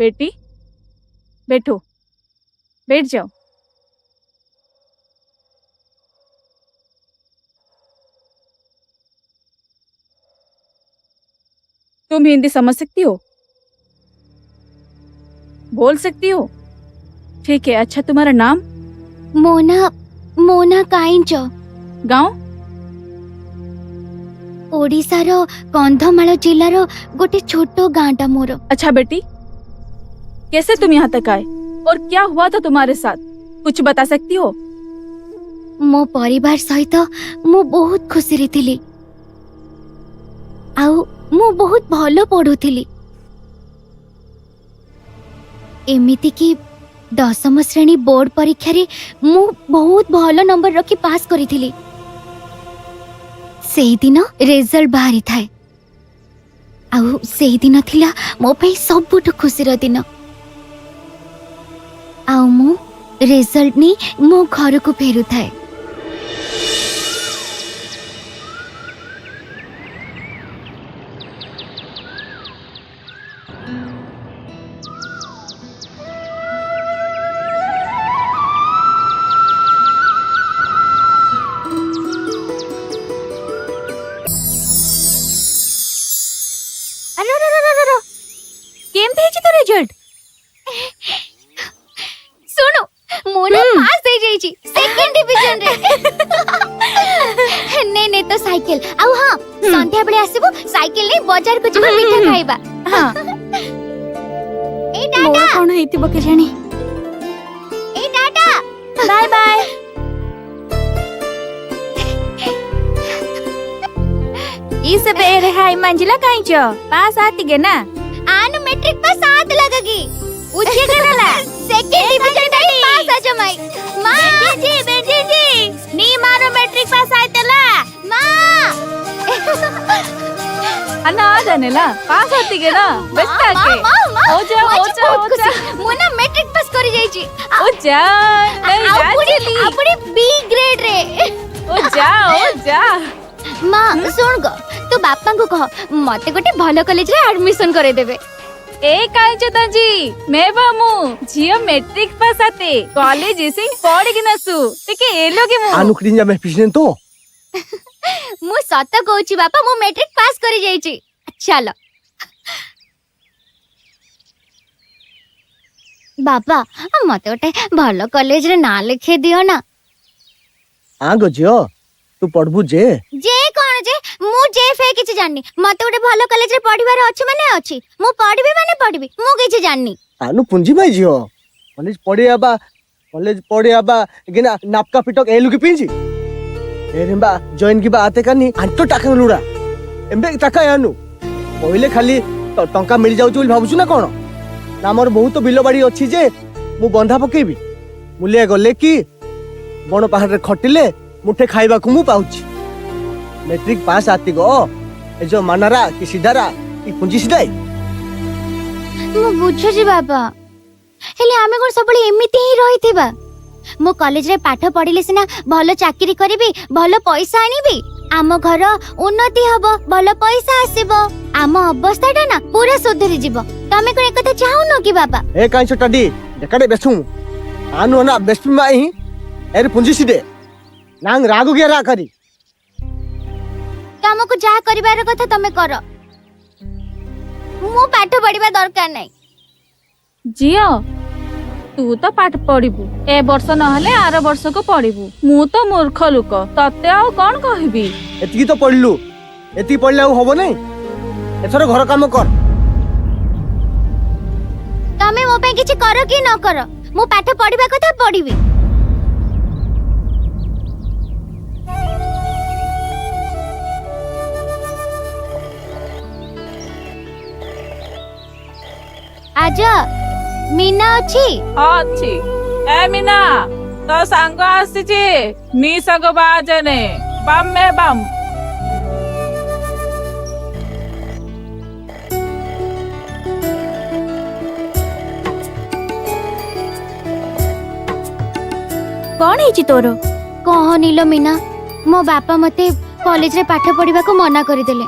बेटी बैठो, बैठ जाओ। तुम हिंदी समझ सकती हो? बोल सकती हो? ठीक है। अच्छा, तुम्हारा नाम? मोना मोना काइंच। गांव? ओडिशार कंधमाल जिलार गोटे छोट गाँटा मोर। अच्छा बेटी, कैसे तुम यहाँ तक आए और क्या हुआ था तुम्हारे साथ, कुछ बता सकती हो? मो परिवार सहित मु बहुत खुशी रे थिली, आउ मु बहुत भलो पढ़ुथिली। एमिति कि 10म श्रेणी बोर्ड परीक्षा रे मु बहुत भलो नंबर रखी पास करिथिली। सेही दिन रिजल्ट बाहरी थाए, आउ सेही दिन थिला मो पे सबुठ खुशी रो दिन। आउ मु रिजल्ट नि मो घर को फेरु थाए। केमते हेची तो रिजल्ट? सुनो, मोना पास हो जाईची सेकंड डिवीजन रे। ने तो साइकिल। आउ हां, संध्या बेले आसीबो, साइकिल नै बाजार को जिबो, मिठा खाइबा। हां। ए टाटा। मोर कोन हेतिबो के जानी। ए टाटा। Bye bye. इस बेर हाय मंजिला काइच पास आती गे ना? आनु मैट्रिक पास आत लगगी। उच्चे करला सेकंड डिवीजन रे पास आ जमाई। मां बेटी जी नी मारो मैट्रिक पास आयतला मां। अन्ना आ जानेला पास आती गे ना? बेटा के हो जा मोना मैट्रिक पास करी जाईची। ओ जा नहीं जाचली अपनी बी ग्रेड रे। ओ जा मां सुन ग, तू बापा को कह मते गोटे भलो कॉलेज रे एडमिशन करे देबे। ए काइच दाजी, मैं बामु जियो मैट्रिक पास आते कॉलेज इसे पढ़ के नसु ठीक है। एलो के मु अनुकरिन जा मैं पिछने तो मु सत कहूची बापा, मु मैट्रिक पास करी जाईची। चलो बापा, मते गोटे भलो कॉलेज रे ना लिखे दियो ना। आ गो जियो तू पढ़बू जे कोन जे मु जे फे किछ जाननी। मते गोटे भलो कॉलेज रे पढिबार अछि माने अछि, मु पढिबी माने पढिबी, मु किछ जाननी। आनु पुंजी भाई जियो कॉलेज पढ़े आबा गेना नापका पिटक एलु की पिंजी एरेबा जॉइन की बाते कानी आंतो टाका लुडा एम्बे टाका आनु पहिले खाली टंका मिल जाउ बोली भाबुछु ना कोन ना मोर बहुत बिलो बाड़ी अछि जे मु बंधा पकेबी मुलिया गले की बण पहाड़ रे खटिले मुठे खाइबा को मु पाउची। मैट्रिक पास आती गो ए जो मानारा कि सीधारा कि पुंजी सीधाई मु बुझो जी बाबा, हेले आमे कोन सबले एमिति ही रहिथिबा। मु कॉलेज रे पाठ पढिले सिना भलो चाकरी करबी, भलो पैसा आनिबी, आम घर उन्नति हबो, भलो पैसा आसीबो, आम अवस्थाटा ना पूरा सुधरी जिवो। तमे कोन एक कथा चाहू न कि बाबा? ए काई छोटाडी एकाडे बेसु आनु ना बेसु माई एरे पुंजी सीधे नांग रागु गेरा करी काम को जा करिवार कथा तमे करो, मु पाठ पढिबा दरकार नै। जियो तू तो पाठ पढ़िबू, ए वर्ष नहले आर वर्ष को पढ़िबू। मु तो मूर्ख लोक, तते आउ कोन कहबी? एतिकी तो पढलु, एति पढले आउ होबो नै। एथरो घर काम कर। तमे मो पे किछि करो कि न करो, मु पाठ पढिबा कथा पढिबी। आजा मीना अछि? अछि। ए मीना तो संग आसीची मी संग बाजने बम में बम। कौन हेची तोर? कहनी लो मीना, मो बापा मते कॉलेज रे पाठ पढिबा को मना करि देले,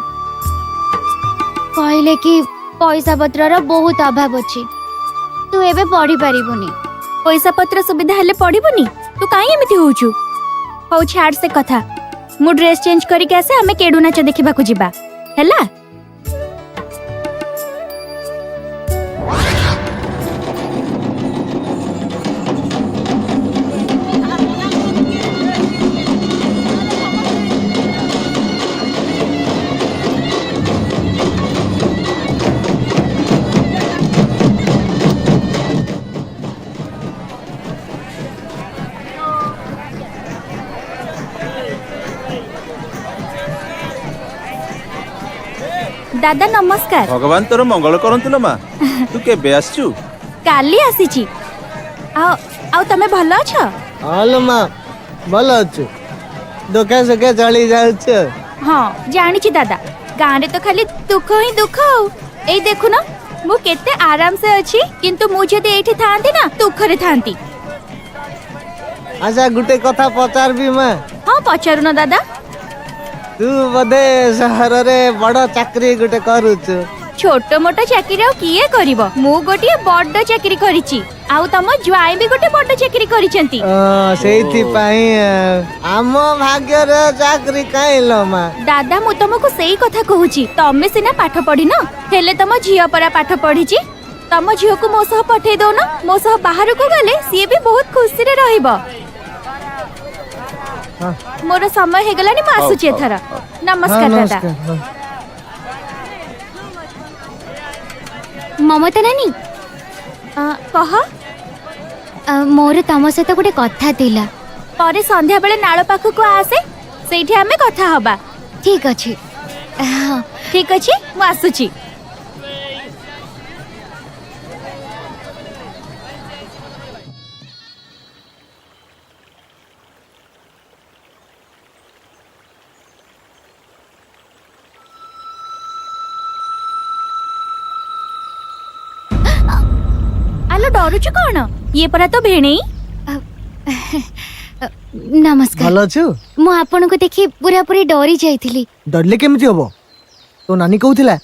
कहले कि पैसा पत्रर बहुत अभाव अछि। तू एबे पढ़ी पारिबुनी। पैसा पत्र सुविधा हेले पड़िबुनी तू काई एमिति होउछु। हो छाड़ से कथा मु ड्रेस चेंज करके आसे हमें केडू नाच देखिबा को जिबा हैला। दादा नमस्कार। भगवान तोर मंगल करंतु लो मा तू केबे आसचु? काली आसीची। आउ तमे भलो अछ? हालो माँ भल अच्छु दुखे सुखे चली जाउछ। हाँ जानी छी दादा गाँ रे तो खाली दुख ही दुख हो। ए देखु ना मु केते आराम से अछि किंतु मु जदि एठी थांती ना दुख रे थांती। अच्छा गुटे कथा पचार भी माँ। हाँ पचारु ना दादा। तू बदे सहर रे बड़ चाकरी गुटे करूछ। छोट मोट चाकरी आ किए करिवो मु गोटिए बड़ चाकरी करिछि आउ तम ज्वाई भी गोटे बड़ चाकरी करिसेंती। सेइथि पई आम भाग्य रे चाकरी काइलो माँ। दादा मु तुमको सेई कथा कहूची तमे सिना पाठ पढ़ी न हेले तम झियो परा पाठ पढ़ीची तम झियो को मो सह पठे दो न मो सह बाहर को गले सिए भी बहुत खुशी रे रहइबो। मोर समय हे गलानी म आसुची एथरा। नमस्कार दादा। ममता नानी कह मोर तम सहित गोटे कथा थिला। परे संध्या बेले नाळ पाखु को आसे सेठी हमें कथा हबा। ठीक अछि। हाँ ठीक अछि म आसुची। आलो डरुछु कोन ये परा तो भेणेई। नमस्कार। भल अच्छु मु आपन को देखि पूरा पूरी डरी जाइथिली। डरले केमिति हबो? तो नानी कहूथिला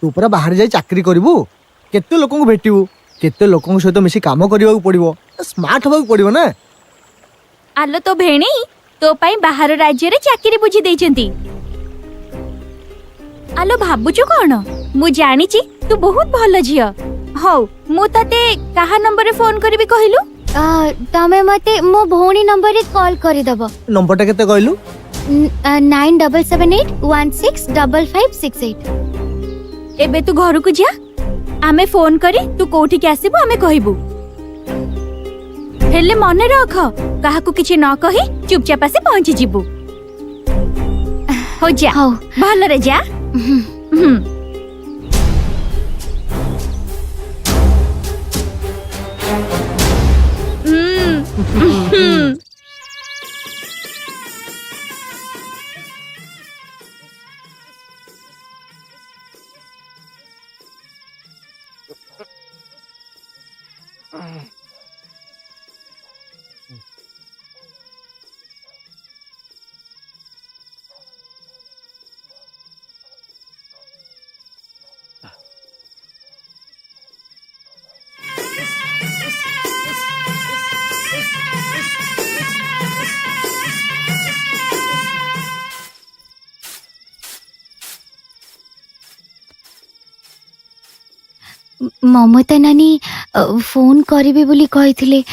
तू पूरा बाहर जाई चाकरी करिवु केते लोकन को भेटिवु केते लोकन सहित मिसी काम करिवा पड़िवो स्मार्ट हबा पड़िवो ना। आलो तो भेणेई तो पई बाहर राज्य रे चाकरी बुझी देइचंती। आलो भाबुछु कोन मु जानिची तू बहुत भल झियो। हौ मु तते काहा नंबर रे फोन करबी कहिलु? तमे मते मो भौणी नंबर रे कॉल करि दबो। नंबरटा केते कहलु? 9778165568। एबे तू घर को जा आमे फोन करी तू कोठी के आसीबो आमे कहिबू। हेले मने रख काहा को किछि न कहि चुपचाप आसी पहुंची जिबू। हो जा हौ भल रे जा। ममता नानी फोन करिवे बोली कहिथिले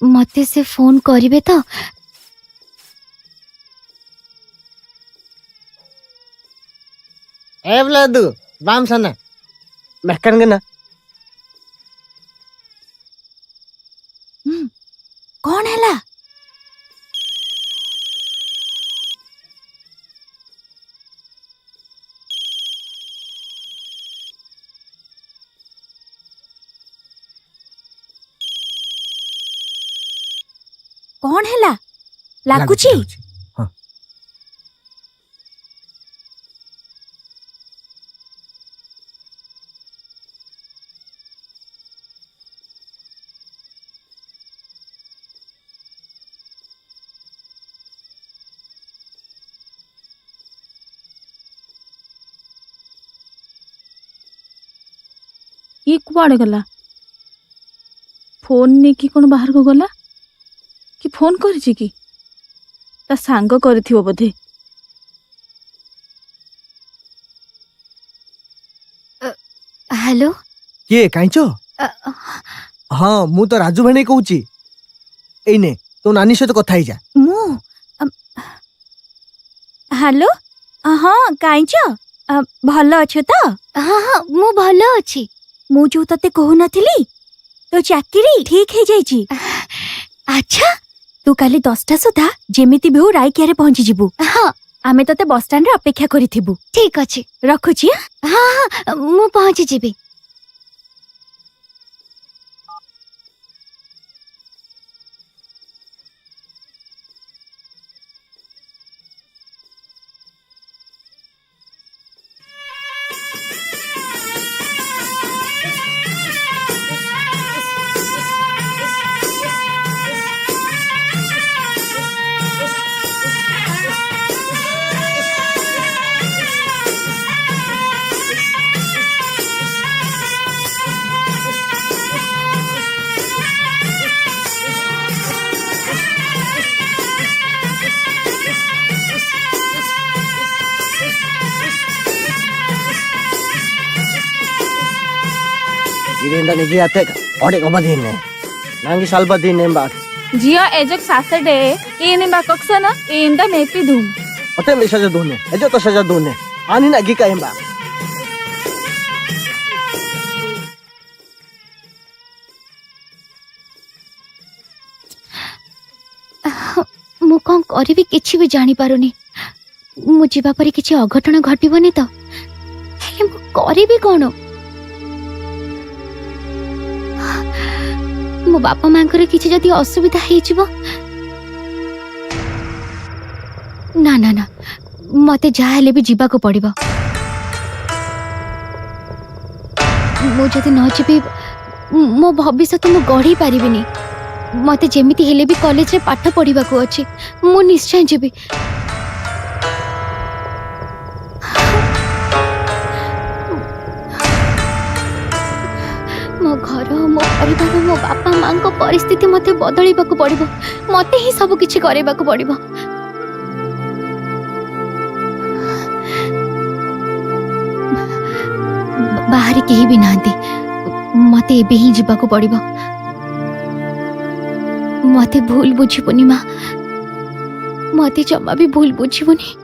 मते से फोन करिवे तो। ए ब्लदु बाम सना मेकन गना कौन हैला? कौन हैला? लागुची हां ये कुआड़े गला? फोन नेकी कौन बाहर को गला कि फोन करिछि कि ता सांग करथिबो बोधे। हेलो किए काइचो? हाँ मु तो राजू भाई कहूची। एने तो नानी सहित कथा ही जा। मु हेलो हाँ काइच भल अच्छ तो? हाँ हाँ मु भलो अछि। मु जो तते कहू नथिली तो चाकरी ठीक है जाइची। अच्छा तू काली 10टा सुधा जेमिति भी हो रायकिया रे पहुंची जिबू। हाँ आमे तते बस स्टैंड रे अपेक्षा करिथिबू। ठीक अछि रखुची। हाँ हाँ मु पहुंची जिबी। इरेंदा निगे आते ओडे को बदिने नांगी साल बदिने बात जिया एजक सासडे एने बा कक्सन एंदा मेपी धूम ओते में सजा दोने एजो तो सजा दोने आनी ना गी कायम बा। मु कौन करी भी किछि भी जानी पारुनी। मु जीवा परी किछि अघटन घटिबनी तो हेले मु करी भी कोन? मो बापा मांकर किछि जदी असुविधा हेइ जिवो ना ना ना मते जा हेले भी जीवा को पड़िबो। मु जदी न जिबी मो भविष्य मु गढ़ी पारिबिनी। मते जेमिति हेले भी कॉलेज रे पाठ पढ़िबा को अछि। मु निश्चय जिबी। मो घर मो परिवार मो बापा मां को परिस्थिति मते बदलिबा को पड़िबो। मते ही सब किछि करेबा को पड़िबो। बाहर केही भी नांती मते एबे ही जिबा को पड़िबो। मते भूल बुझिबोनी माँ मते जमा भी भूल बुझिबोनी।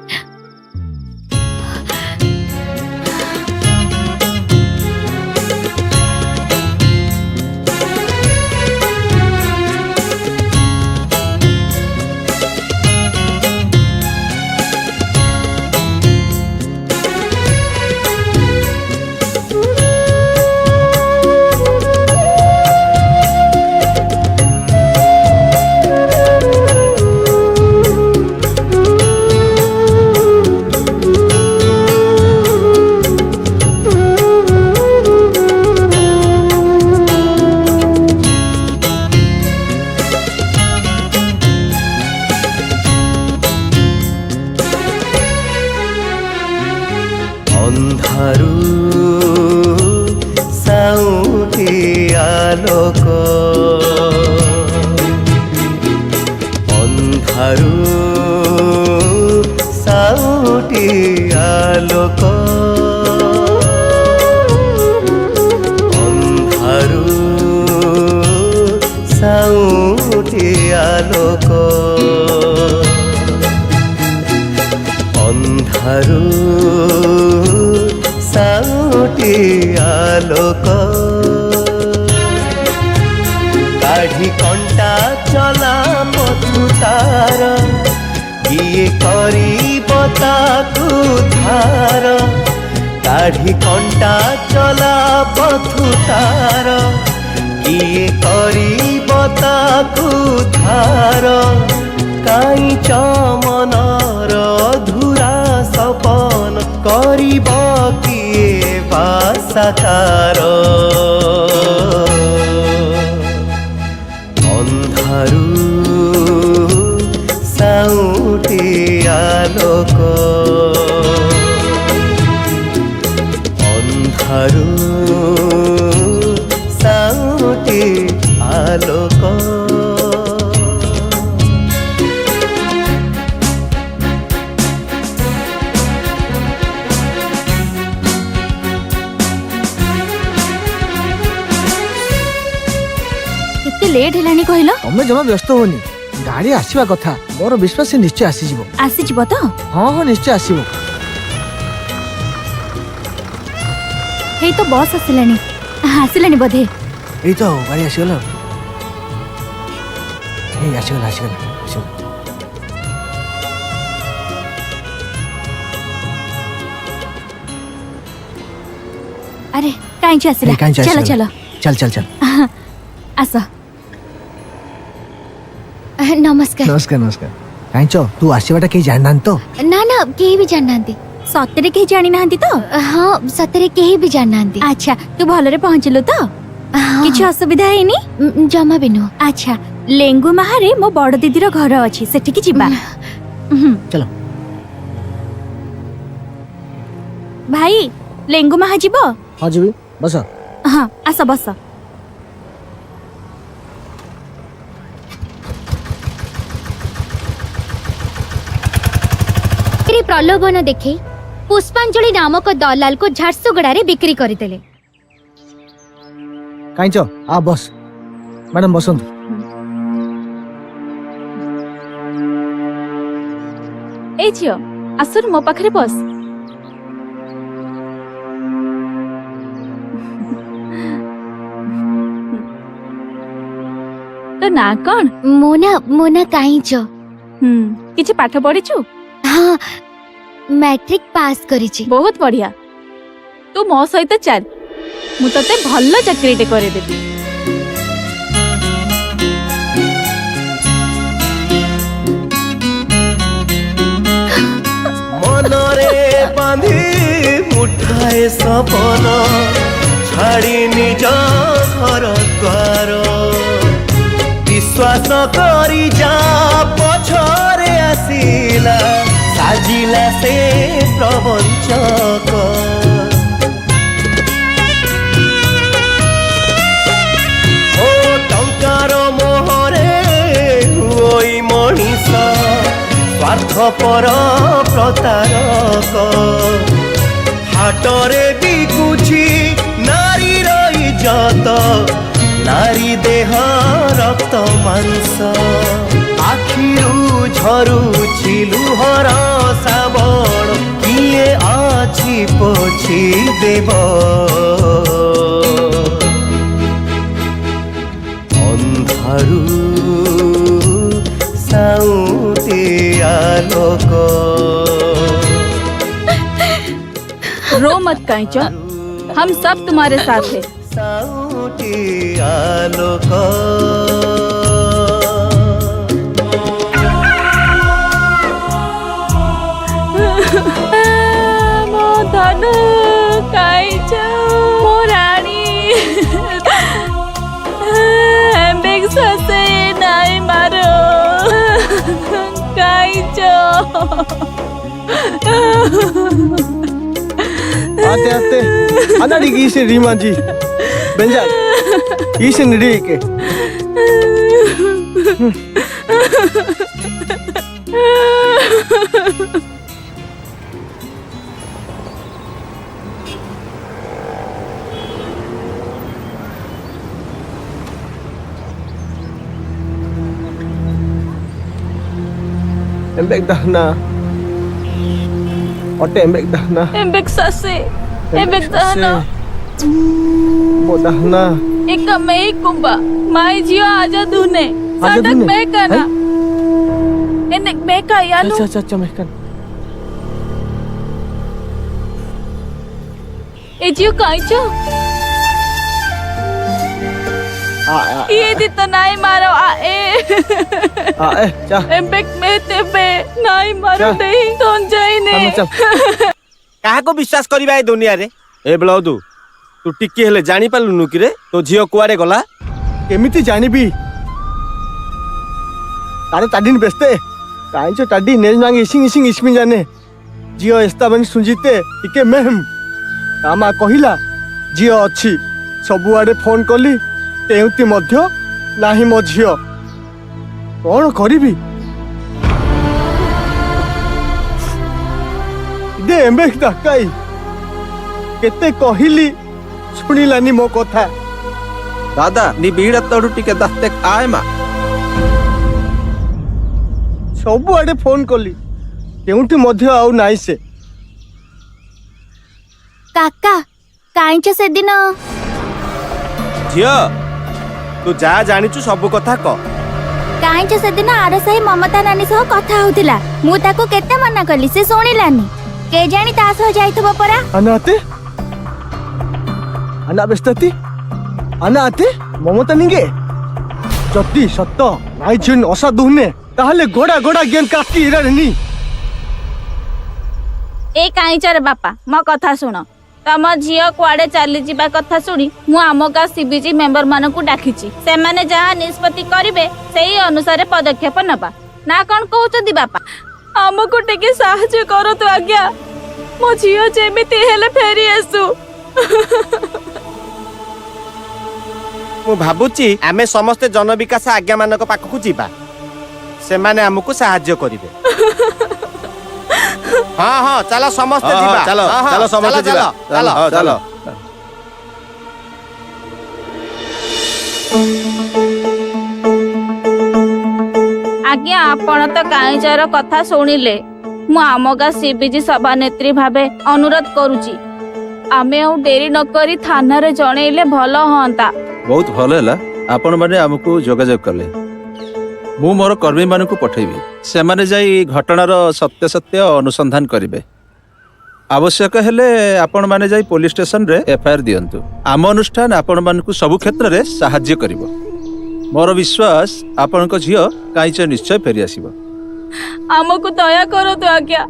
ଅନ୍ଧାରୁ ସାଉଁଟି ଆଲୋକ ଅନ୍ଧାରୁ ସାଉଁଟି ଆଲୋକ ଅନ୍ଧାରୁ ସାଉଁଟି ଆଲୋକ ଅନ୍ଧାରୁ साउटी आलोक काढ़ी कंटा चला पथु तार किए करी बताकु धार काढ़ी कंटा चला पथु तार किए करी बताकु धार काई चमनर धुरा सपन करिब किए बासाकार अन्धारू साउटी आलोक अन्धारू साउटी आलोक। लेट हेलानी कहलो तमे जमा व्यस्त होनी गाड़ी आसीबा कथा मोर विश्वास से निश्चय आसी जिवो आसी जिवो तो हाँ हाँ निश्चय आसीबो हेई तो बस आसिलानी आसिलानी बोधे एई तो गाड़ी आसीगला एई आसीगला आसीगला अरे काई आसिला चलो चलो चल चल चल आस नमस्कार नमस्कार नमस्कार कांचो तू आसीबाटा के जाननान तो ना ना केही भी जाननांती सतरे कहीं जानी नाहंती तो हाँ सतरे केही भी जाननांती अच्छा तू भलरे पहुंचलु तो किछ असुविधा हेनी जमा भी नो अच्छा लेंगु माहारे मो बड़ दीदी रो घर अछि सेठी की जिबा चलो भाई लेंगु माहा जिबो हाँ जीवी बस हाँ आस बस प्रलोभन देखे पुष्पांजलि नामक दलाल को झारसुगुड़ा रे बिक्री करदेले कांचो आ बस मैडम बसंत ए झियो आसुर मो पाखरे बस तो ना कौन मोना काईचो किछि पाठ पढ़िछु हाँ मैट्रिक पास करिछि बहुत बढ़िया तू मो सहित चल मु तते भल्ल चाकरीटे करे देबी मनरे बांधी मुठाए सपन छाड़ी निज घर द्वार विश्वास करी जा पछरे आसिला साजिला से प्रवंचक ओ टंकार मोहरे हुई मनीष स्वार्थपर प्रतारक हाटरे बिकुछि नारी इज्जत नारी देह रक्त मांस आखिरु झरुछि लुहर साबण किए अछि पोछि देव अंधारु साउते आलोक रो मत कांचो हम सब तुम्हारे साथ हैं साउते आलोक मो धनु कांचो मो रानी बेग ससे नाई मारो कांचो आते आते अनाड़ी की से रीमा जी बेंजा इसे निड़ी के Embek dah na. Ote embek dah na. Embek sase. Embek dah na. Mo dah na. Ika मैं कुंबा माई जियो आजा धुने आजा साडक धुने? मैं कना एने मैं का यानु अच्छा महकन ए जियो कांचो ये दी तो नाई मारो आ ए चा एम्बेक में ते बे नाई मारो चल। नहीं तो जाई ने चल काहा को विश्वास करिबा ए दुनिया रे ए ब्लाउदु तू टिके हेले जानि पालुनु कि रे तो झियो कुआरे गला केमिति जानिबी तारे ताडिन बेस्ते कांचो ताडी नेज मांग इसिंग इस्मिन जाने जियो एस्ता बन सुंजिते टिके मेहम तामा कहिला जियो अछि सबु आडे फोन कली तेउति मध्य नाही मो झियो कोन करिबी दे एम्बेक दकाई केते कहिली सुनिलानी मो कथा दादा नी बीड़ तोड़ू टिके दस्ते आए मा ସବୁଆଡେ ଫୋନ କଲି କେଉଁଠି ମଧ୍ୟ ଆଉ ନାହିଁ ସେ। କାକା କାଇଁଚ ସେଦିନ ଝିଅ ତୁ ଯାହା ଜାଣିଛୁ ସବୁ କଥା କହ। କାଇଁଚ ସେଦିନ ଆର ସାହି ମମତା ନାନୀ ସହ କଥା ହଉଥିଲା। ମୁଁ ତାକୁ କେତେ ମନା କଲି ସେ ଶୁଣିଲାନି। କେଜାଣି ତା ସହ ଯାଇଥିବ ପରା। ଆନା ଆତେ ଆନା ବେସ୍ତତି ଆନା ଆତେ ମମତା ନିଙ୍ଗେ ଯଦି ସତ ନାଇ ଝିଅ ଅସାଧୁ ହୁନେ ତାହେଲେ ଗୋଡା ଗୋଡା ଗେନ୍ କାଟି ଇରାରେ ନି। ଏ କାଇଁଚର ବାପା ମୋ କଥା ଶୁଣ। ତମ ଝିଅ କୁଆଡେ ଚାଲିଯିବା କଥା ଶୁଣି ମୁଁ ଆମ ଗାଁ ସିବିଜି ମେମ୍ବର ମାନଙ୍କୁ ଡାକିଛି। ସେମାନେ ଯାହା ନିଷ୍ପତ୍ତି କରିବେ ସେଇ ଅନୁସାରେ ପଦକ୍ଷେପ ନେବା। ନା କଣ କହୁଛନ୍ତି ବାପା? ଆମକୁ ଟିକେ ସାହାଯ୍ୟ କରନ୍ତୁ ଆଜ୍ଞା। ମୋ ଝିଅ ଯେମିତି ହେଲେ ଫେରି ଆସୁ। ମୁଁ ଭାବୁଛି ଆମେ ସମସ୍ତେ ଜନବିକାଶ ଆଜ୍ଞା ମାନଙ୍କ ପାଖକୁ ଯିବା। ସେମାନେ ଆମକୁ ସାହାଯ୍ୟ କରିବେ। ହଁ ହଁ ଚାଲ ସମସ୍ତେ ଯିବା। ଚାଲ ଚାଲ ସମସ୍ତେ ଯିବା ଚାଲ ଚାଲ ଆଜ୍ଞା ଆପଣ ତ କାଇଁଚର କଥା ଶୁଣିଲେ। ମୁଁ ଆମ ଗାଁ ସିବିଜି ସଭାନେତ୍ରୀ ଭାବେ ଅନୁରୋଧ କରୁଛି ଆମେ ଆଉ ଡେରି ନ କରି ଥାନାରେ ଜଣେଇଲେ ଭଲ ହୁଅନ୍ତା। ବହୁତ ଭଲ ହେଲା ଆପଣ ମାନେ ଆମକୁ ଯୋଗାଯୋଗ କଲେ। ମୁଁ ମୋର କର୍ମୀ ମାନଙ୍କୁ ପଠେଇବି। ସେମାନେ ଯାଇ ଘଟଣାର ସତ୍ୟାସତ୍ୟ ଅନୁସନ୍ଧାନ କରିବେ। ଆବଶ୍ୟକ ହେଲେ ଆପଣ ମାନେ ଯାଇ ପୋଲିସ ଷ୍ଟେସନରେ ଏଫଆଇଆର ଦିଅନ୍ତୁ। ଆମ ଅନୁଷ୍ଠାନ ଆପଣ ମାନଙ୍କୁ ସବୁ କ୍ଷେତ୍ରରେ ସାହାଯ୍ୟ କରିବ। ମୋର ବିଶ୍ୱାସ ଆପଣଙ୍କ ଝିଅ କାଇଁଚ ନିଶ୍ଚୟ ଫେରି ଆସିବ। ଆମକୁ ଦୟା କରନ୍ତୁ ଆଜ୍ଞା।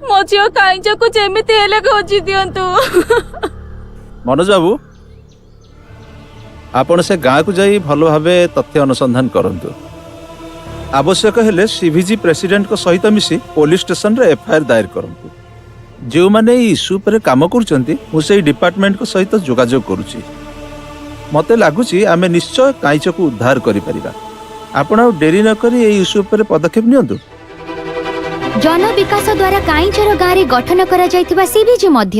ମୋ ଝିଅ କାଇଁଚକୁ ଯେମିତି ହେଲେ ଖୋଜି ଦିଅନ୍ତୁ। ମନୋଜ ବାବୁ ଆପଣ ସେ ଗାଁକୁ ଯାଇ ଭଲ ଭାବେ ତଥ୍ୟ ଅନୁସନ୍ଧାନ କରନ୍ତୁ। ଆବଶ୍ୟକ ହେଲେ ସିଭିଜି ପ୍ରେସିଡେଣ୍ଟଙ୍କ ସହିତ ମିଶି ପୋଲିସ ଷ୍ଟେସନରେ ଏଫଆଇଆର ଦାୟର କରନ୍ତୁ। ଯେଉଁମାନେ ଏହି ଇସ୍ୟୁ ଉପରେ କାମ କରୁଛନ୍ତି ମୁଁ ସେଇ ଡିପାର୍ଟମେଣ୍ଟଙ୍କ ସହିତ ଯୋଗାଯୋଗ କରୁଛି। ମୋତେ ଲାଗୁଛି ଆମେ ନିଶ୍ଚୟ କାଇଁଚକୁ ଉଦ୍ଧାର କରିପାରିବା। ଆପଣ ଆଉ ଡେରି ନ କରି ଏହି ଇସ୍ୟୁ ଉପରେ ପଦକ୍ଷେପ ନିଅନ୍ତୁ। ଜନବିକାଶ ଦ୍ୱାରା କାଇଁଚର ଗାଁରେ ଗଠନ କରାଯାଇଥିବା ସିବିଜି ମଧ୍ୟ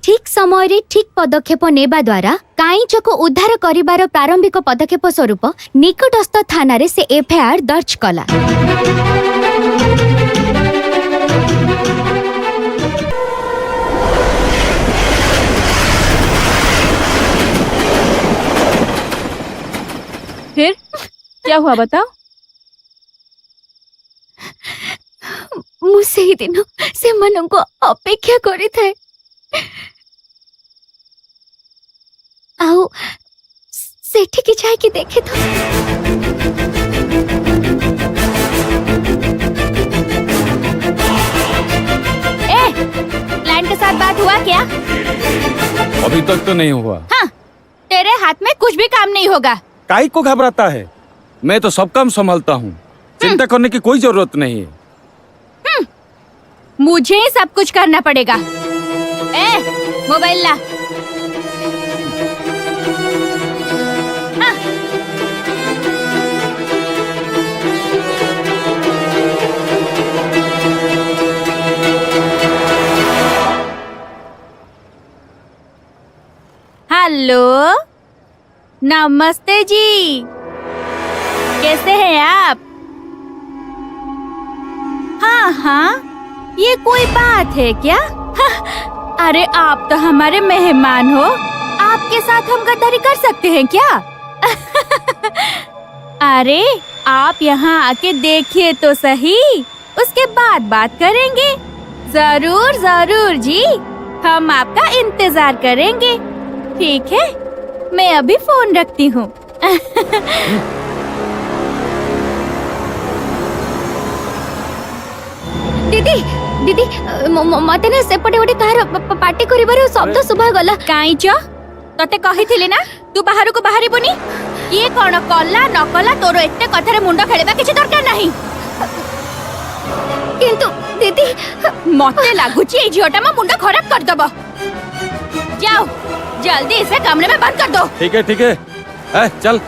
ଠିକ୍ ସମୟରେ ଠିକ୍ ପଦକ୍ଷେପ ନେବା ଦ୍ୱାରା କାଇଁଚକୁ ଉଦ୍ଧାର କରିବାର ପ୍ରାରମ୍ଭିକ ପଦକ୍ଷେପ ସ୍ୱରୂପ ନିକଟସ୍ଥ ଥାନାରେ ସେ ଏଫଆଇଆର ଦର୍ଜ କଲା। फिर क्या हुआ बताओ? ମୁଁ ସେଇଦିନ ସେମାନଙ୍କୁ ଅପେକ୍ଷା କରିଥାଏ ଆଉ ସେଠିକି ଯାଇକି ଦେଖେ ତ प्लान के साथ बात हुआ क्या? अभी तक तो नहीं हुआ। हाँ, तेरे हाथ में कुछ भी काम नहीं होगा। काहे को घबराता है? मैं तो सब काम संभालता हूँ। चिंता करने की कोई जरूरत नहीं है। मुझे ही सब कुछ करना पड़ेगा। मोबाइल ला। हाँ। हेलो, नमस्ते जी, कैसे हैं आप? हाँ हाँ, ये कोई बात है क्या? हाँ, अरे आप तो हमारे मेहमान हो, आपके साथ हम गद्दारी कर सकते हैं क्या? अरे आप यहाँ आके देखिए तो सही, उसके बाद बात करेंगे। जरूर जरूर जी, हम आपका इंतजार करेंगे। ठीक है, मैं अभी फोन रखती हूँ। दीदी दीदी मते ना सेपटे गोटे कार पार्टी करिबार शब्द सुभा गला। काईच तते कहिथिली ना तू बाहर को बाहरिबुनी। किए कोन कला न कला तोर एते कथारे मुंडा खेलबा किछि दरकार नाही। किंतु दीदी मते लागुची ए झियोटा मा मुंडा खराब कर दबो। जाओ जल्दी इसे कमरे में बंद कर दो। ठीक है चल।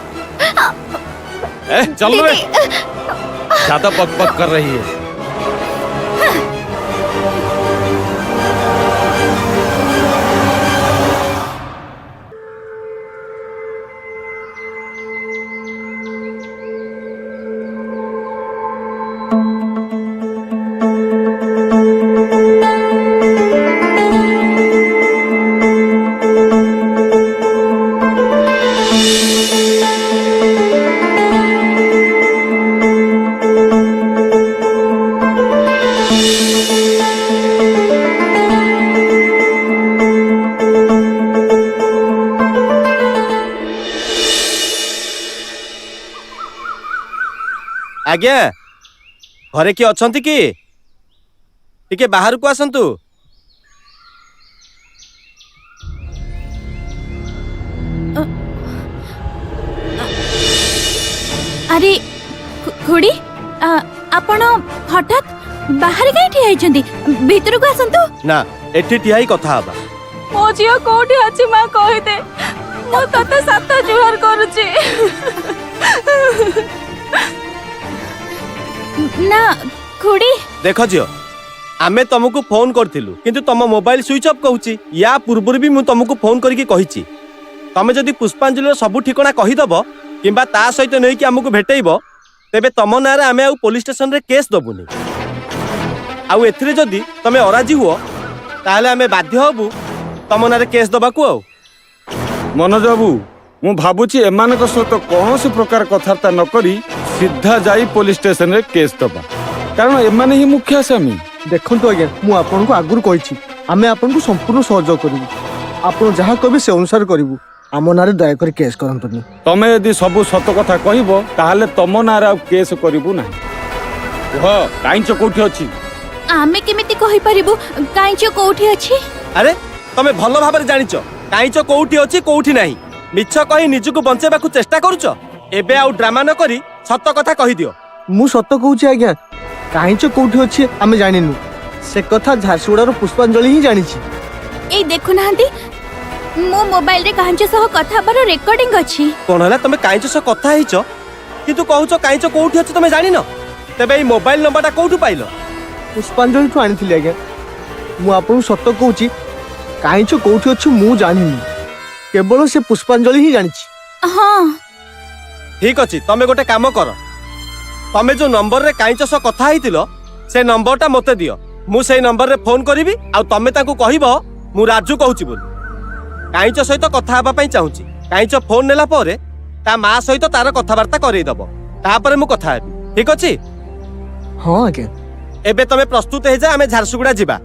चल रे, ज्यादा बक बक कर रही है। आज्ञा घरे किए अछंती कि टिके बाहर को आसंतु। अरे खुड़ी आपण हठात बाहर कहीं ठिया होइछंती भीतर को आसंतु। ना एठी ठिया ही कथा हबा। मो झियो कोठी अछि मां कहि दे मो तते सात जुहार करूची। ना खुड़ी देख झियो आमे तुमको फोन करथिलु किंतु तुम मोबाइल स्विच ऑफ कहूची। या पूर्व भी मु तुमको फोन करके कहिची तमे जदि पुष्पांजलि सब ठिकना कहिदब किंबा ता सहित नहीं कि हमको भेटैब तेबे तम नारे आमे आउ पुलिस स्टेशन रे केस दबुनी। आउ एथिरे जदि तमे अराजी हुओ ताहले आमे बाध्य हबु तम नारे केस दबाकू। आउ मनोज बाबू मु भाबुची एमानक सहित कौन प्रकार कथबार्ता न करी सीधा जाई पुलिस स्टेशन रे केस दबा कारण एमाने ही मुख्य आसामी। देखंतु आज्ञा मु आपनको आगुर कहिछि आमे आपनको संपूर्ण सहयोग करिबु। आपण जहा कहबे से अनुसार करिबु। आम नारे दया कर केस करंतुनी। तमे यदि सब सत कथा कहबो ताहले तम नारे आ केस करिबु ना। ओह काइंच कोठी अछि आमे केमिति कहि परिबु काइंच कोठी अछि। अरे तमे भलो भाबरे जानिचो काइचो कोउठी अछि कोउठी नाही। मिछ कहि निजुको बंचेबाकू चेष्टा करूचो। एबे आउ ड्रामा न करी सत कथा कहि दियो। मु सत कहूछि आज्ञा काइंच कोठी अछि आमे जानिनु से कथा झारसुडार पुष्पांजलि ही जानिछि। ए देखु नाहंती मो मोबाइल रे कांच सह कथा बार रेकॉर्डिंग अछि। कोन हला तमे काइचो सह कथा हिचो किंतु कहूचो काइचो कोउठी अछि तमे जानिनो। तेबे ई मोबाइल नंबरटा कोउठु पाइलो। पुष्पांजलि ठु आनिथिली आज्ञा। मु आपन सत कहूछि काइंच कोठी अछि मु जानिनु केवल से पुष्पांजलि ही जानिछि। हां ठीक अछि तमे गोटे काम कर तमे जो नंबर रे काइचो सह कथा हितिलो से नंबरटा मते दियो। मु सेई नंबर रे फोन करिवि आ तमे ताकू कहिबो मु राजू कहूछि बोली। काइच सहित कथा हबा पई चाहूची। काइच फोन नेला परे ता मां सहित तार कथावार्ता करई दबो तापरे मु कथा हेबी। ठीक अछि हां आज्ञा। एबे तमे प्रस्तुत हे जा आमे झारसुगुडा जिबा।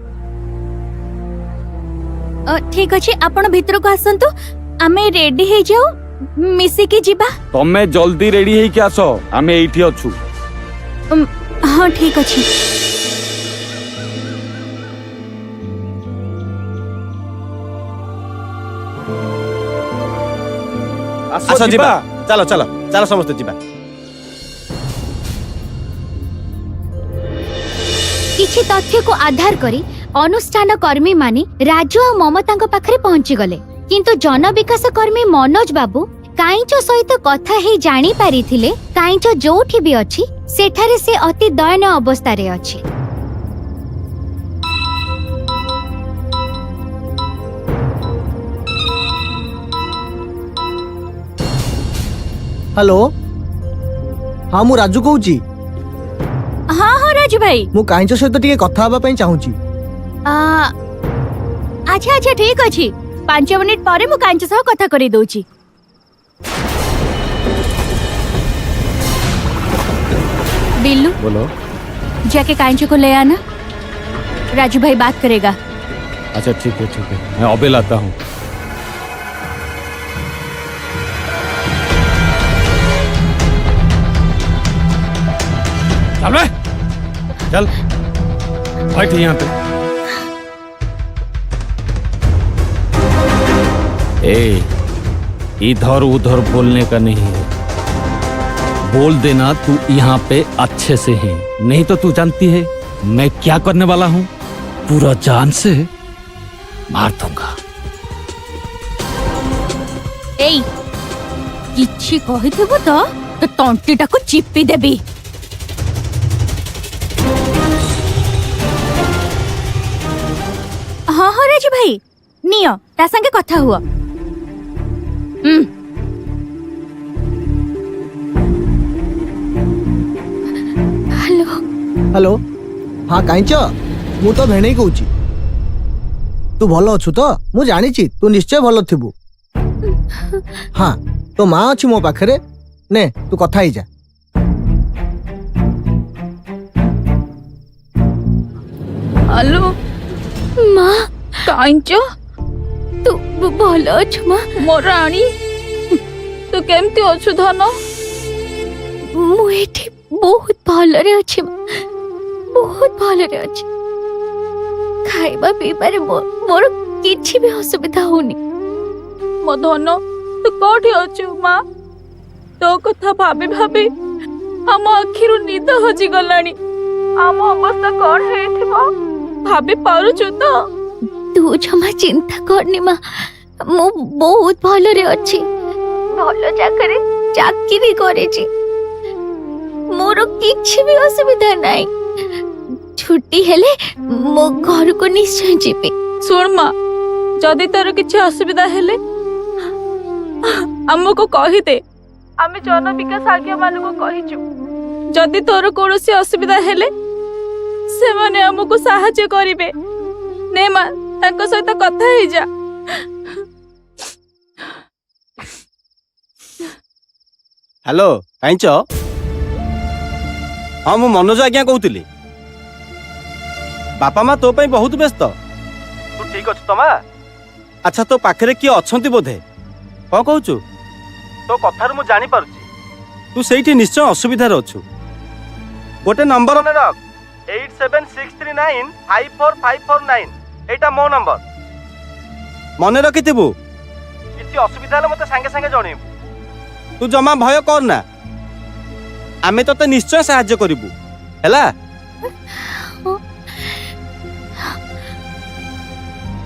ठीक अछि आपण भीतर को आसंतु आमे रेडी हे जाऊ मिसी के जिबा। तमे जल्दी रेडी हे के आसो आमे एठी अछु। हां ठीक अछि। आसो जिबा चलो चलो चलो समस्त जिबा। किछि तथ्य को आधार करी अनुष्ठान कर्मी माने राजू और ममता पाखरे पहुंची गले किंतु जन विकास कर्मी मनोज बाबू काइंच सहित कथा हे जानी पारिथिले काइंच जोठी भी अछि सेठारे से अति दयनीय अवस्था रे अछि। हेलो हाँ मु राजू कहूची। हां हां राजू भाई मु काइंच सहित टिके कथा हबा पई चाहूची। अच्छा अच्छा ठीक अछि 5 मिनिट परे मु कांच सह कथा करी दउची। बिल्लू बोलो। जाके कांच को ले आना राजू भाई बात करेगा। अच्छा ठीक है मैं अबे लाता हूँ। चल बे चल बैठ यहाँ पे। ए इधर उधर बोलने का नहीं है। बोल देना तू यहाँ पे अच्छे से है नहीं तो तू जानती है मैं क्या करने वाला हूँ। पूरा जान से मार दूंगा। एई किछि कहिथिबो तो तंटीटा को चिपी देबी। हाँ हाँ राजू भाई नियो ता संगे कथा हुआ। हेलो हेलो हाँ काइंच मु तो भेणे कहूची। तू भलो अछु तो मु जानिची तू निश्चय भलो थिबु। हाँ तो माँ अछि मो पाखरे ने तू कथा ही जा। हेलो माँ काइंच तू भलो अछु माँ। मोर रानी तू केमती अछु धन। मु एठी बहुत भलरे अछि माँ, बहुत भलरे अछि। खाइबा पीबारे मोर किछि भी असुविधा होनी। मो धन तू कोठी अछु माँ? तो कथा भाबी भाबी हम आखिरु निद हजि गलानी। आम अवस्था कौन हेथिबो भाबी पारुछु तो? तू जमा चिंता करनी माँ, मु बहुत भलरे अछि। भल जाकरे चाकरी करेछि, मोर किछि भी असुविधा नाही। छुट्टी हेले मो घर को निश्चय जीबी। सुन माँ, जदि तोर किछि असुविधा हेले हमको कहि दे, आमे जन विकास आज्ञा मान को कहिचु। जदि तोर कोनोसी असुविधा हेले से माने हमको सहायता करिवे। ने माँ, तांको सहित कथा हे जा। हेलो काइंच? हाँ मु मनोज आज्ञा कहूली। बापा माँ तो पाई बहुत व्यस्त। तू ठीक अच्छु तो माँ? अच्छा तो पाखरे किए अछंती बोधे? कौन कहूचु? तो कथार मु जानी पारुची तू सेठी निश्चय असुविधार अछु। गोटे नंबर ने रख 8763954549। एटा मो नंबर मने रखिथिबु। किछि असुविधा हेले मते संगे संगे जणेबु। तू जमा भय करना, आमे तते निश्चय सहाय्य करिबु हैला।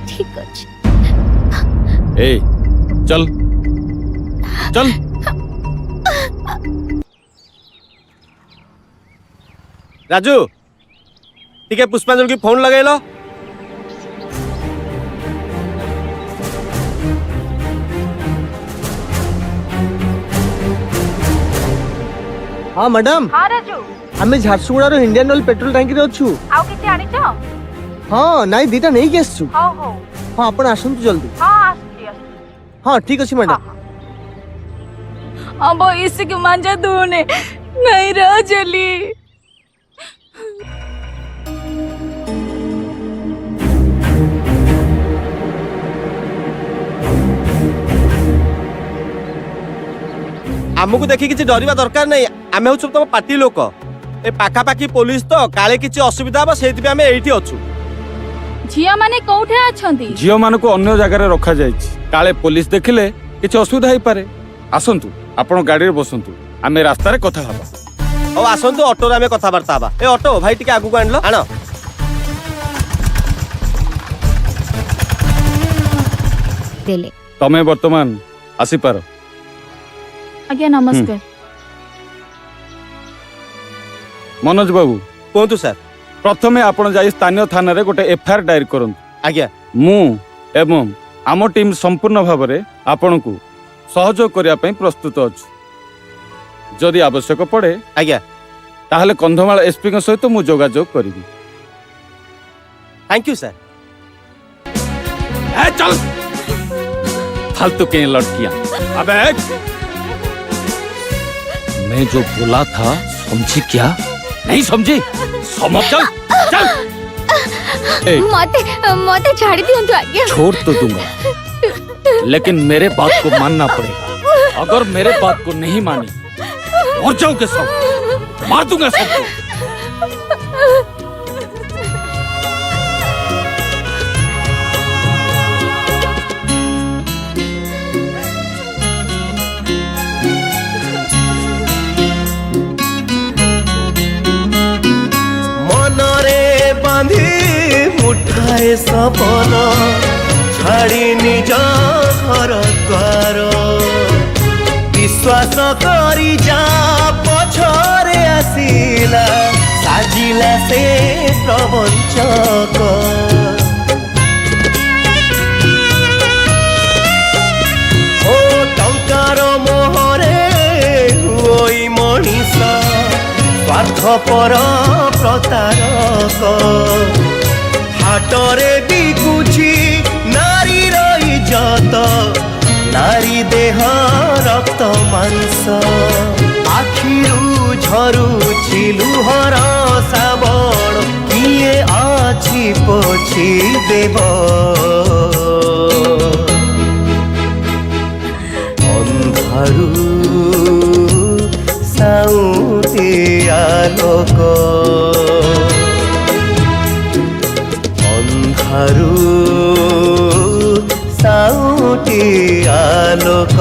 ठीक अछि। ए चल चल। राजू टिके पुष्पांजलि की फोन लगेलो। हाँ मैडम, हाँ राजू, आमे झारसुगुड़ार इंडियन ऑयल पेट्रोल टंकी रे अछु। आउ किछि आनिछ? हाँ नाई दीटा नहीं के आसछु। हो हो। हाँ आपण आसंतु जल्दी। हाँ आसुची। हाँ ठीक अछि मैडम। अब इसकी मांजा दूने नहीं रह जली। आमको देखि किछि डरिबा दरकार नहीं। आमे होछु तम पार्टी लोक। ए पाखा पाखी पुलिस तो काले किछि असुविधा बा सेति पे आमे एठी अछु। झिया माने कोठे अछंती? झियो मान को अन्य जगह रखा जाइछि। काले पुलिस देखिले किछि असुविधा होई पारे। आसंतु आपण गाड़ी रे बसंतु, आमे रास्ता रे कथा हबा। ओ आसंतु ऑटो रे आमे कथा बार्ता हबा। ए ऑटो भाई टिके आगु को आनलो आनो। देले तमे वर्तमान आसी पारो। आज्ञा नमस्कार। मनोज बाबू कोंतु सर। प्रथमे आपण जाई स्थानीय थाना रे गोटे एफआईआर दायर करंतु। आज्ञा मु एवं आम टीम संपूर्ण भाव में आपण को सहयोग करिया पई प्रस्तुत अछि। जदि आवश्यक पड़े आज्ञा ताहले कंधमाल एसपी के सहित मु जोगाजोग करिबी। Thank you sir. ए चल फालतू के लड़कियां। अबे मैं जो बोला था समझी क्या? नहीं समझी? समझ चल चल। मते छाड़ी दियंतु आज्ञा। छोड़ तो दूंगा, लेकिन मेरे बात को मानना पड़ेगा। अगर मेरे बात को नहीं मानी और जाओगे सब, मार दूंगा सबको। मुठाए सपन छाड़ी निज घर द्वार विश्वास करी जा पछरे आसिला साजिला से प्रवंचक ओ टंकार मोहरे होई मनीष स्वार्थपर प्रतारक हाटरे बिकुछि नारीर इज्जत नारी देह रक्त मांस आखिरु झरुछि लुहर साबण किए आछि पोछि देव अंधारु साउते ଆଲୋକ ଅନ୍ଧାରୁ ସାଉଁଟି ଆଲୋକ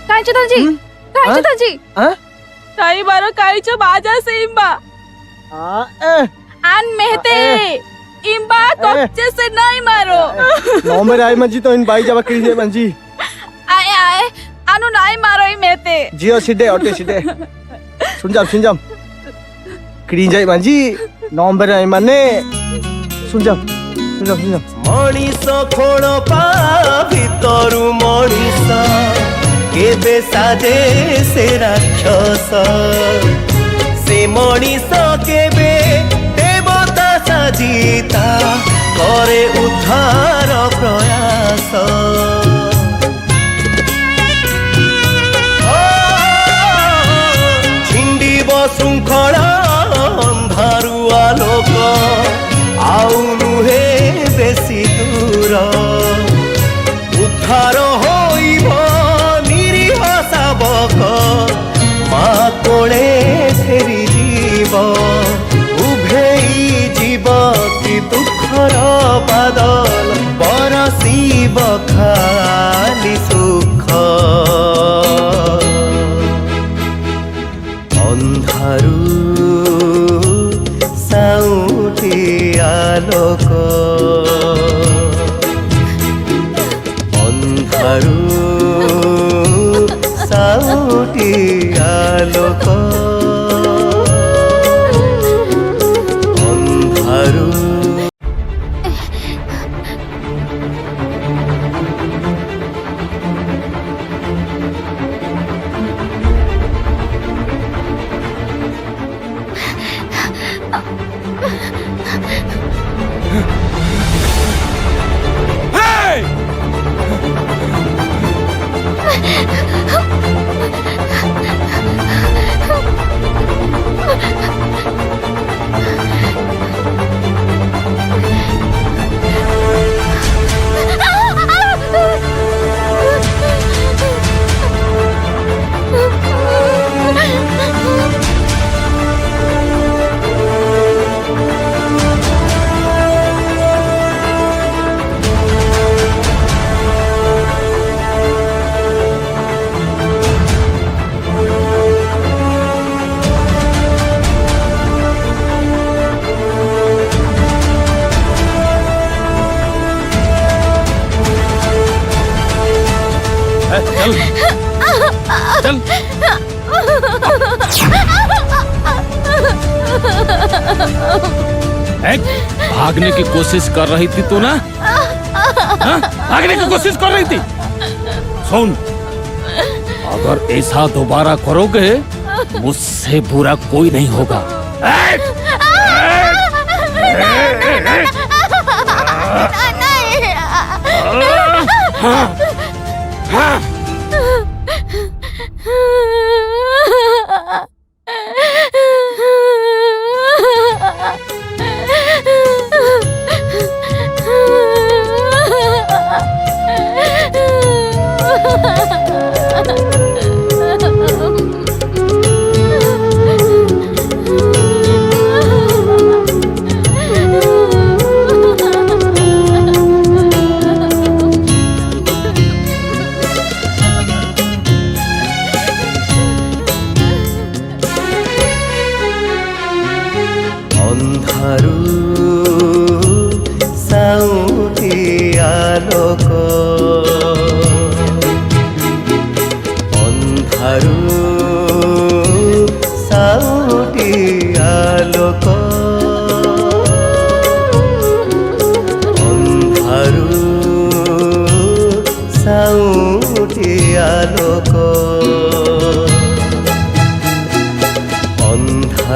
कायचो दाजी कायचो दाजी हाँ? ताई बारो कायचो बाजा से इम्बा आन मेहते इम्बा कोच्चे से नहीं मारो नौ में राय मंजी तो इन बाई जावा किरी जे मंजी आए आए आनु नहीं मारो ई मेहते जियो सिडे ओटे सिडे सुन जाओ किरी जाई मंजी नौ में राय माने सुन जाओ मଣିଷ ଖୋଳ ପା ଭିତରୁ ମଣିଷ କେବେ ସାଜେ ସେ ରାକ୍ଷସ ସେ ମଣିଷ କେବେ ଦେବତା ସାଜିତା କରେ ଉଦ୍ଧାର ପ୍ରୟାସ ଛିଣ୍ଡିବ ଶୃଙ୍ଖଳା ଅନ୍ଧାରୁ ଆଲୋକ ଆଉ ନୁହେଁ ବେଶୀ ଦୂର ଉଦ୍ଧାର ହୋଇବ ନିରୀହ ଶାବକ ମା କୋଳେ ଫେରିଯିବ ଉଭେଇ ଯିବ କି ଦୁଃଖର ବାଦଲ ବରସିବ ଖାଲି ସୁଖ ଅନ୍ଧାରୁ ସାଉଁଟି ଆଲୋକ ଅନ୍ଧାରୁ ସାଉଁଟି ଆଲୋକ ଅନ୍ଧାରୁ चल भागने की कोशिश कर रही थी तू ना हाँ? भागने की कोशिश कर रही थी सुन अगर ऐसा दोबारा करोगे मुझसे बुरा कोई नहीं होगा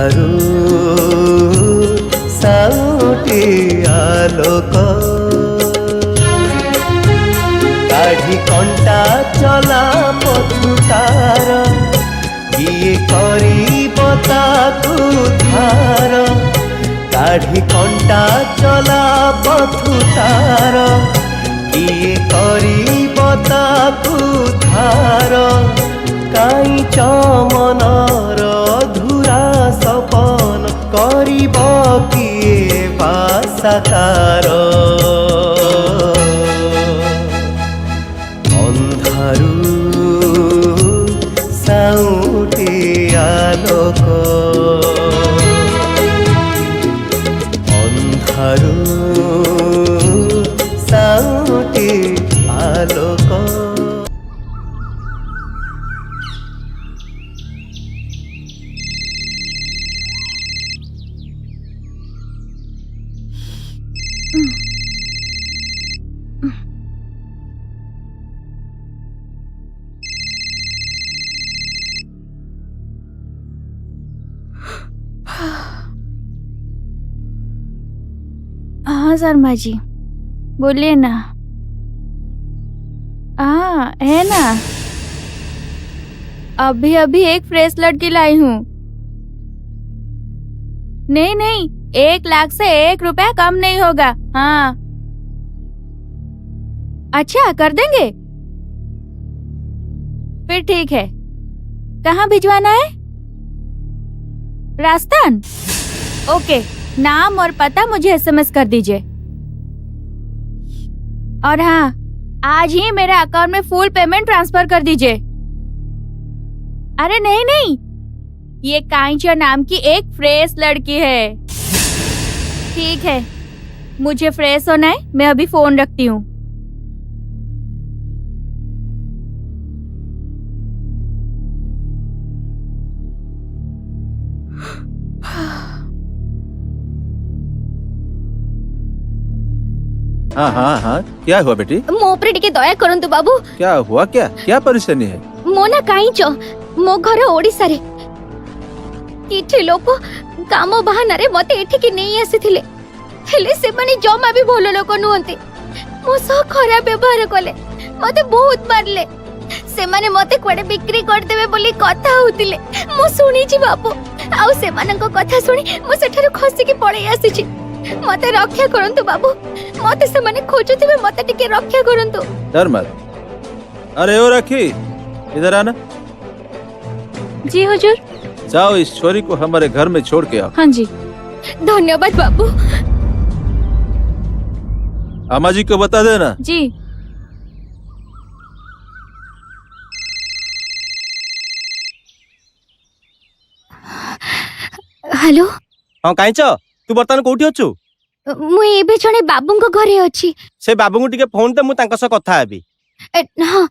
ଅନ୍ଧାରୁ ସାଉଁଟି ଆଲୋକ କାଢି କଣ୍ଟା ଚଲା ପଥୁ ତାର କିଏ କରିବ ତାକୁ ଧାର କାଢି କଣ୍ଟା ଚଲା ପଥୁ ତାର କିଏ କରିବ ତାକୁ ଧାର କାଇଁ ଚମନର ଧୁରା ସପନ କରିବ କିଏ ବା ସାକାର ଅନ୍ଧାରୁ ସାଉଁଟି ଆଲୋକ ଅନ୍ଧାରୁ ସାଉଁଟି ଆଲୋକ हाँ शर्मा जी बोलिए ना। हाँ है ना, अभी अभी एक फ्रेश लड़की लाई हूँ। नहीं नहीं, 1 लाख से 1 रुपया कम नहीं होगा। हाँ अच्छा कर देंगे, फिर ठीक है। कहाँ भिजवाना है? राजस्थान? ओके, नाम और पता मुझे SMS कर दीजिए। और हाँ, आज ही मेरे अकाउंट में फुल पेमेंट ट्रांसफर कर दीजिए। अरे नहीं नहीं, ये कांचा नाम की एक फ्रेश लड़की है। ठीक है, मुझे फ्रेश होना है, मैं अभी फोन रखती हूँ। हाँ हाँ हाँ, क्या हुआ बेटी? मो उपरे टिके दया करंतु बाबू। क्या हुआ? क्या परेशानी है? मो ना काईच मो घर ओडिसा रे किछि लोक काम बहाना रे मते एठी के नहीं आसीथिले, हेले से माने जमा भी भलो लोक नुहंती। मो सह खराब व्यवहार कले, मते बहुत मारले। से माने मते कोडे बिक्री कर देबे बोली कथा होतिले। मो सुनी छी बाबू, आउ से मानन को कथा सुनी मो सेठारु खसी के पळे आसी छी। मते रक्षा करंतु बाबू, मते से माने खोजुथिबे, मते टिके रक्षा करंतु। डर मत। अरे ओ रखी, इधर आना। जी हुजूर। जाओ इस छोरी को हमारे घर में छोड़ के आओ। हाँ जी। धन्यवाद बाबू। अम्मा जी को बता देना। जी। हेलो। हाँ काईच, तू बर्तमान कोठी अछु? मु एबे जणे बाबूंको घरे अछि। से बाबू टिके फोन ते मु तांका सह कथा हेबी। हाँ।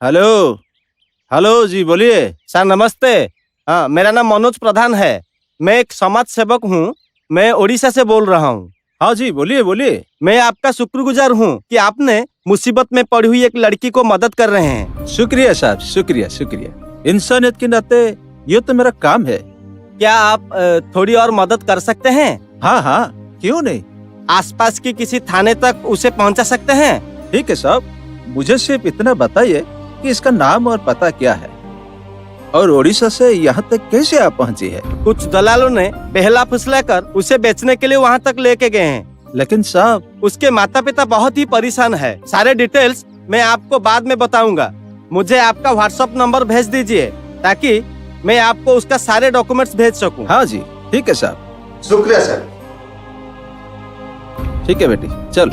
हेलो हेलो जी बोलिए। सर नमस्ते। हाँ, मेरा नाम मनोज प्रधान है। मैं एक समाज सेवक हूँ। मैं ओडिशा से बोल रहा हूँ। हाँ जी बोलिए बोलिए। मैं आपका शुक्रगुजार हूँ कि आपने मुसीबत में पड़ी हुई एक लड़की को मदद कर रहे हैं। शुक्रिया साहब, शुक्रिया शुक्रिया। इंसानियत के नाते ये तो मेरा काम है। क्या आप थोड़ी और मदद कर सकते हैं? हाँ हाँ, क्यों नहीं। आसपास की किसी थाने तक उसे पहुँचा सकते हैं? ठीक है साहब, मुझे सिर्फ इतना बताइए कि इसका नाम और पता क्या है, और ओडिशा से यहाँ तक कैसे आप पहुँची है? कुछ दलालों ने बेहला फुसला कर उसे बेचने के लिए वहाँ तक लेके गए हैं। लेकिन साहब, उसके माता पिता बहुत ही परेशान है। सारे डिटेल्स मैं आपको बाद में बताऊंगा। मुझे आपका व्हाट्सएप नंबर भेज दीजिए ताकि मैं आपको उसका सारे डॉक्यूमेंट्स भेज सकूं। हाँ जी ठीक है साहब। शुक्रिया सर। ठीक है बेटी, चल।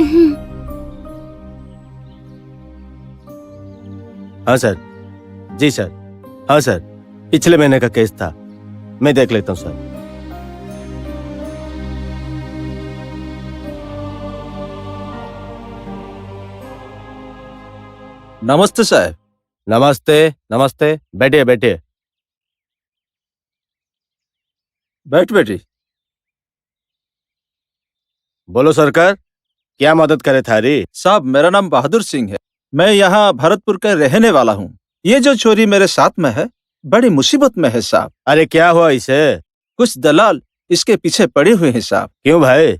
हाँ सर। जी सर। हाँ सर, पिछले महीने का केस था, मैं देख लेता हूँ सर। नमस्ते साहब। नमस्ते नमस्ते, बैठिए बैठिए। बैठ बेटी। बोलो सरकार, क्या मदद करे थारी? साहब मेरा नाम बहादुर सिंह है। मैं यहाँ भरतपुर का रहने वाला हूँ। ये जो चोरी मेरे साथ में है बड़ी मुसीबत में है साहब। अरे क्या हुआ इसे? कुछ दलाल इसके पीछे पड़े हुए हैं साहब। क्यों भाई?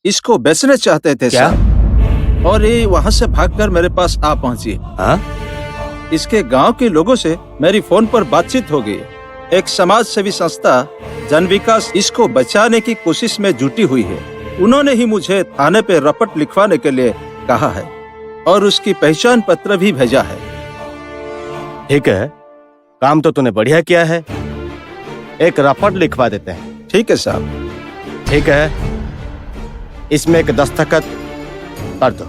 इसको बेचना चाहते थे क्या? साहब, और ये वहाँ से भागकर मेरे पास आ पहुंची। हाँ? इसके गांव के लोगों से मेरी फोन पर बातचीत हो गई। एक समाज सेवी संस्था जन विकास इसको बचाने की कोशिश में जुटी हुई है। उन्होंने ही मुझे थाने पे रपट लिखवाने के लिए कहा है और उसकी पहचान पत्र भी भेजा है। ठीक है, काम तो तूने बढ़िया किया है। एक रपट लिखवा देते हैं। ठीक है साहब। ठीक है, इसमें एक दस्तखत कर दो।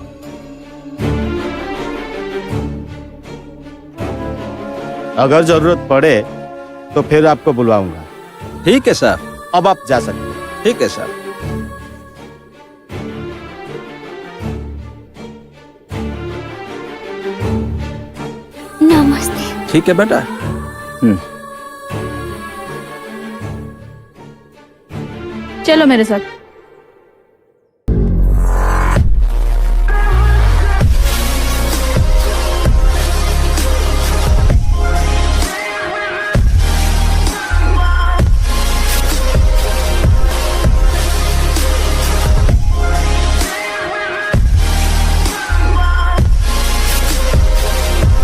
अगर जरूरत पड़े तो फिर आपको बुलवाऊंगा। ठीक है साहब। अब आप जा सकते हैं। ठीक है साहब। नमस्ते। ठीक है बेटा। चलो मेरे साथ।